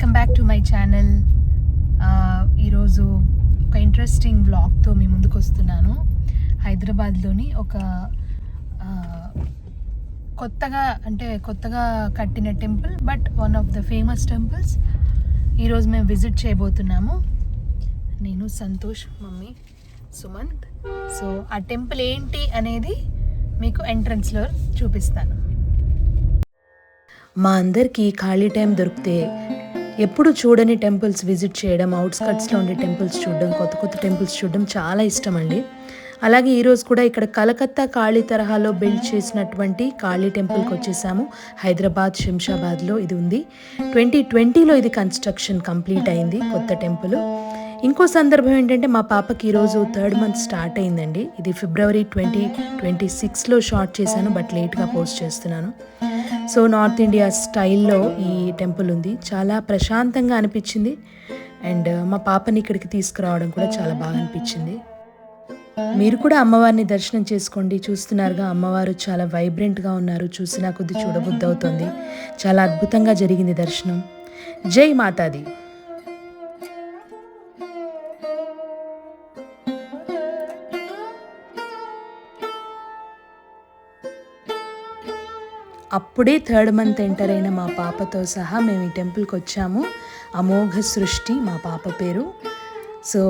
Welcome back to my channel. ఈరోజు ఒక interesting వ్లాగ్తో మీ ముందుకు వస్తున్నాను. హైదరాబాద్లోని ఒక కొత్తగా కట్టిన temple, but one of the famous temples ఈరోజు మేము విజిట్ చేయబోతున్నాము. నేను సంతోష్, మమ్మీ సుమంత్. సో ఆ టెంపుల్ ఏంటి అనేది మీకు ఎంట్రన్స్లో చూపిస్తాను. మా అందరికీ ఖాళీ టైం దొరికితే ఎప్పుడు చూడని టెంపుల్స్ విజిట్ చేయడం, అవుట్స్కట్స్లో ఉండే టెంపుల్స్ చూడడం, కొత్త టెంపుల్స్ చూడడం చాలా ఇష్టం అండి. అలాగే ఈరోజు కూడా ఇక్కడ కలకత్తా కాళీ తరహాలో బిల్డ్ చేసినటువంటి కాళీ టెంపుల్కి వచ్చేసాము. హైదరాబాద్ శంషాబాద్లో ఇది ఉంది. 2020లో ఇది కన్స్ట్రక్షన్ కంప్లీట్ అయింది, కొత్త టెంపుల్. ఇంకో సందర్భం ఏంటంటే మా పాపకి ఈరోజు 3rd మంత్ స్టార్ట్ అయిందండి. ఇది ఫిబ్రవరి 2026లో షార్ట్ చేశాను, బట్ లేట్గా పోస్ట్ చేస్తున్నాను. సో నార్త్ ఇండియా స్టైల్లో ఈ టెంపుల్ ఉంది. చాలా ప్రశాంతంగా అనిపించింది. అండ్ మా పాపని ఇక్కడికి తీసుకురావడం కూడా చాలా బాగా అనిపించింది. మీరు కూడా అమ్మవారిని దర్శనం చేసుకోండి. చూస్తున్నారుగా, అమ్మవారు చాలా వైబ్రెంట్గా ఉన్నారు. చూసినా కొద్ది చూడబుద్ధి అవుతుంది. చాలా అద్భుతంగా జరిగింది దర్శనం. జై మాతాది. అప్పుడే 3rd మంత్ ఎంటర్ అయిన మా పాపతో సహా మేము ఈ టెంపుల్కి వచ్చాము. అమోఘ సృష్టి మా పాప పేరు. సో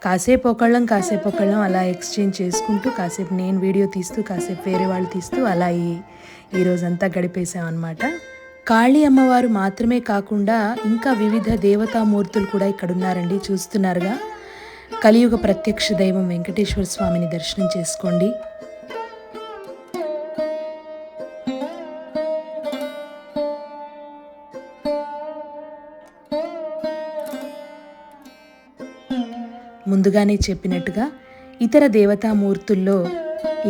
కాసేపు ఒకళ్ళం అలా ఎక్స్చేంజ్ చేసుకుంటూ, కాసేపు నేను వీడియో తీస్తూ, కాసేపు వేరే వాళ్ళు తీస్తూ అలా ఈరోజంతా గడిపేసామన్నమాట. కాళీ అమ్మవారు మాత్రమే కాకుండా ఇంకా వివిధ దేవతామూర్తులు కూడా ఇక్కడ ఉన్నారండి. చూస్తున్నారుగా, కలియుగ ప్రత్యక్ష దైవం వెంకటేశ్వర స్వామిని దర్శనం చేసుకోండి. ముందుగానే చెప్పినట్టుగా ఇతర దేవతామూర్తుల్లో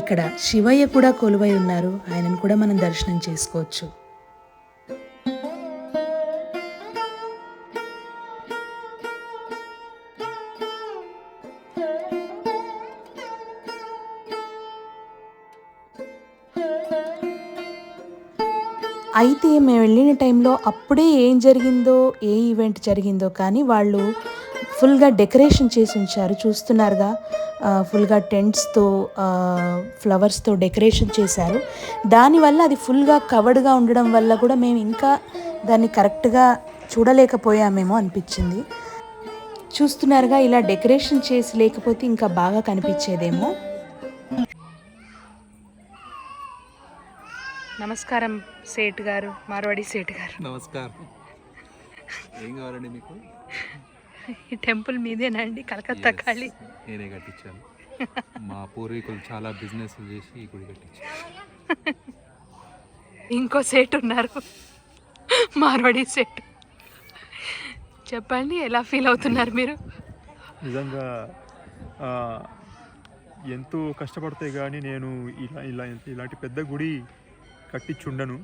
ఇక్కడ శివయ్య కూడా కొలువై ఉన్నారు. ఆయనను కూడా మనం దర్శనం చేసుకోవచ్చు. అయితే మేము వెళ్ళిన టైంలో అప్పుడే ఏం జరిగిందో, ఏ ఈవెంట్ జరిగిందో కానీ వాళ్ళు ఫుల్గా డెకరేషన్ చేసి ఉంచారు. చూస్తున్నారుగా, ఫుల్గా టెంట్స్తో, ఫ్లవర్స్తో డెకరేషన్ చేశారు. దానివల్ల అది ఫుల్గా కవర్డ్గా ఉండడం వల్ల కూడా మేము ఇంకా దాన్ని కరెక్ట్గా చూడలేకపోయామేమో అనిపించింది. చూస్తున్నారుగా, ఇలా డెకరేషన్ చేసి లేకపోతే ఇంకా బాగా కనిపించేదేమో. నమస్కారం సేట్ గారు, మార్వాడి సేట్ గారు. నమస్కారం. ఏం కావాలండి మీకు? ఈ టెంపుల్ మీదేనా అండి? కలకత్తా కాళీ నేనే కట్టించాను. మా పూర్వీకులు చాలా బిజినెస్ చేసి ఈ గుడి కట్టించారు. ఇంకో సేట్ ఉన్నారు, మార్వాడి సేట్. చెప్పండి, ఎలా ఫీల్ అవుతున్నారు మీరు? నిజంగా ఎంతో కష్టపడితే కానీ నేను ఇలాంటి పెద్ద గుడి కట్టించుండను.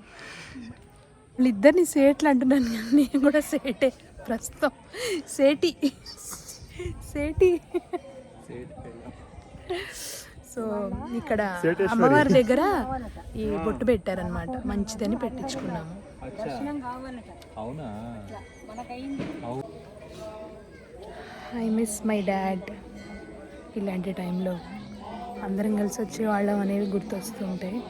వాళ్ళిద్దరిని సేట్లు అంటున్నాను, నేను కూడా సేటే ప్రస్తుతం. సేటి సో ఇక్కడ అమ్మవారి దగ్గర ఈ బొట్టు పెట్టారనమాట, మంచిదని పెట్టించుకున్నాము. I miss my dad. ఇలాంటి టైంలో అందరం కలిసి వచ్చేవాళ్ళం అనేవి గుర్తొస్తుంటాయి.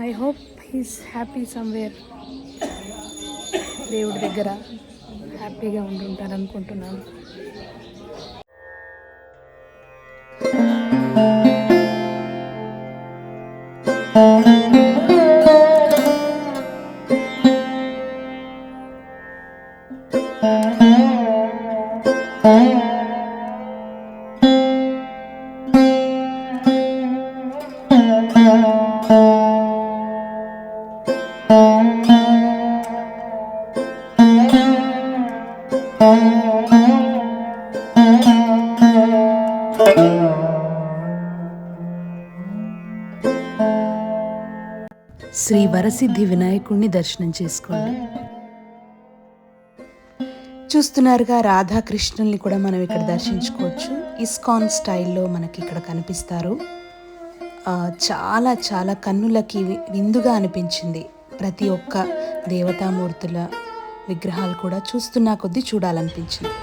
I hope he's happy somewhere. దేవుడి దగ్గర హ్యాపీగా ఉంటుంటారు అనుకుంటున్నాను. శ్రీ వరసిద్ధి వినాయకుడిని దర్శనం చేసుకోండి. చూస్తున్నారుగా, రాధాకృష్ణుల్ని కూడా మనం ఇక్కడ దర్శించుకోవచ్చు. ఇస్కాన్ స్టైల్లో మనకి ఇక్కడ కనిపిస్తారు. చాలా చాలా కన్నులకి విందుగా అనిపించింది. ప్రతి ఒక్క దేవతామూర్తుల విగ్రహాలు కూడా చూస్తున్నా కొద్దీ చూడాలనిపించింది.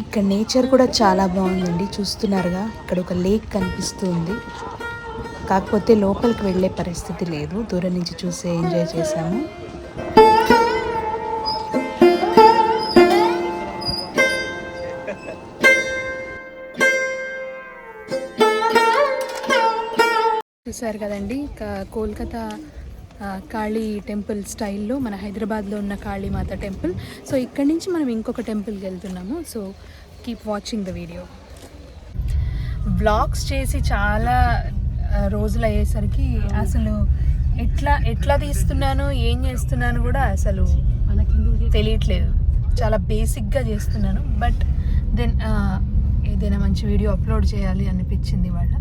ఇక్కడ నేచర్ కూడా చాలా బాగుందండి. చూస్తున్నారుగా, ఇక్కడ ఒక లేక్ కనిపిస్తుంది. కాకపోతే లోపలికి వెళ్ళే పరిస్థితి లేదు, దూరం నుంచి చూసే ఎంజాయ్ చేశాము. చూసారు కదండి, కోల్కతా కాళీ టెంపుల్ స్టైల్లో మన హైదరాబాద్లో ఉన్న కాళీమాత టెంపుల్. సో ఇక్కడి నుంచి మనం ఇంకొక టెంపుల్కి వెళ్తున్నాము. So keep watching the video. Vlogs చేసి చాలా రోజులు అయ్యేసరికి అసలు ఎట్లా తీస్తున్నాను, ఏం చేస్తున్నాను కూడా అసలు తెలియట్లేదు. చాలా బేసిక్గా చేస్తున్నాను. బట్ దెన్ ఏదైనా మంచి వీడియో అప్లోడ్ చేయాలి అనిపించింది వాళ్ళ.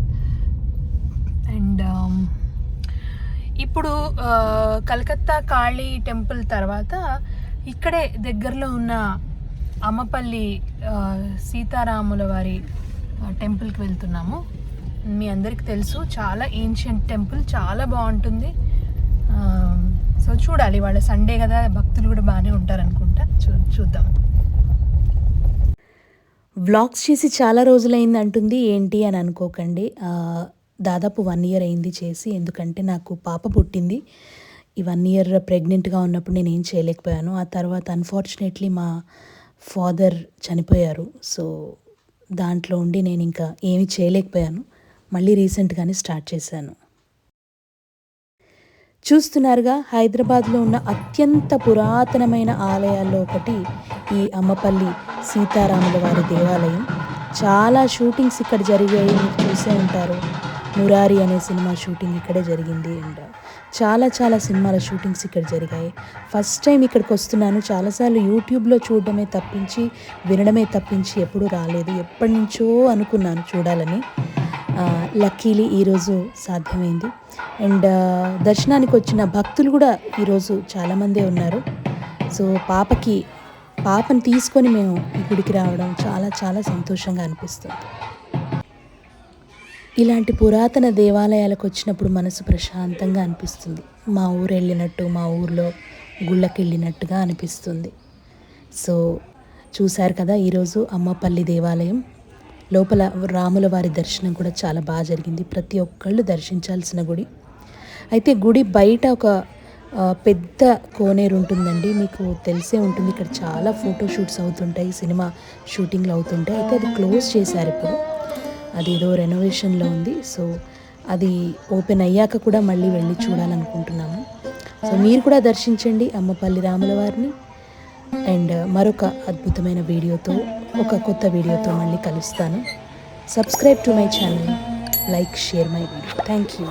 అండ్ ఇప్పుడు కలకత్తా కాళీ టెంపుల్ తర్వాత ఇక్కడే దగ్గరలో ఉన్న అమ్మపల్లి సీతారాముల వారి టెంపుల్కి వెళ్తున్నాము. మీ అందరికీ తెలుసు, చాలా ఏన్షియంట్ టెంపుల్, చాలా బాగుంటుంది. సో చూడాలి, వాళ్ళ సండే కదా, భక్తులు కూడా బాగానే ఉంటారనుకుంటా. చూద్దాం. వ్లాగ్స్ చేసి చాలా రోజులైంది అంటుంది. ఏంటి అని అనుకోకండి, దాదాపు 1 year అయింది చేసి. ఎందుకంటే నాకు పాప పుట్టింది. ఈ 1 year ప్రెగ్నెంట్గా ఉన్నప్పుడు నేను ఏం చేయలేకపోయాను. ఆ తర్వాత అన్ఫార్చునేట్లీ మా ఫాదర్ చనిపోయారు. సో దాంట్లో ఉండి నేను ఇంకా ఏమీ చేయలేకపోయాను. మళ్ళీ రీసెంట్గానే స్టార్ట్ చేశాను. చూస్తున్నారుగా, హైదరాబాద్లో ఉన్న అత్యంత పురాతనమైన ఆలయాల్లో ఒకటి ఈ అమ్మపల్లి సీతారాముల వారి దేవాలయం. చాలా షూటింగ్స్ ఇక్కడ జరిగాయి, మీరు చూసే ఉంటారు. మురారి అనే సినిమా షూటింగ్ ఇక్కడే జరిగింది. అండ్ చాలా సినిమాల షూటింగ్స్ ఇక్కడ జరిగాయి. ఫస్ట్ టైం ఇక్కడికి వస్తున్నాను. చాలాసార్లు యూట్యూబ్లో చూడడమే తప్పించి, వినడమే తప్పించి ఎప్పుడూ రాలేదు. ఎప్పటి నుంచో అనుకున్నాను చూడాలని. లక్కీలీ ఈరోజు సాధ్యమైంది. అండ్ దర్శనానికి వచ్చిన భక్తులు కూడా ఈరోజు చాలామందే ఉన్నారు. సో పాపని తీసుకొని మేము ఈ గుడికి రావడం చాలా సంతోషంగా అనిపిస్తుంది. ఇలాంటి పురాతన దేవాలయాలకు వచ్చినప్పుడు మనసు ప్రశాంతంగా అనిపిస్తుంది. మా ఊరు వెళ్ళినట్టు, మా ఊర్లో గుళ్ళకి వెళ్ళినట్టుగా అనిపిస్తుంది. సో చూశారు కదా, ఈరోజు అమ్మపల్లి దేవాలయం లోపల రాముల వారి దర్శనం కూడా చాలా బాగా జరిగింది. ప్రతి ఒక్కళ్ళు దర్శించాల్సిన గుడి. అయితే గుడి బయట ఒక పెద్ద కోనేరు ఉంటుందండి, మీకు తెలిసే ఉంటుంది. ఇక్కడ చాలా ఫోటోషూట్స్ అవుతుంటాయి, సినిమా షూటింగ్లు అవుతుంటాయి. అయితే అది క్లోజ్ చేశారు ఇప్పుడు, అది ఏదో రెనోవేషన్లో ఉంది. సో అది ఓపెన్ అయ్యాక కూడా మళ్ళీ వెళ్ళి చూడాలనుకుంటున్నాము. సో మీరు కూడా దర్శించండి అమ్మపల్లి రాముల వారిని. అండ్ మరొక అద్భుతమైన వీడియోతో, ఒక కొత్త వీడియోతో మళ్ళీ కలుస్తాను. Subscribe to my channel, like, share my video. Thank you.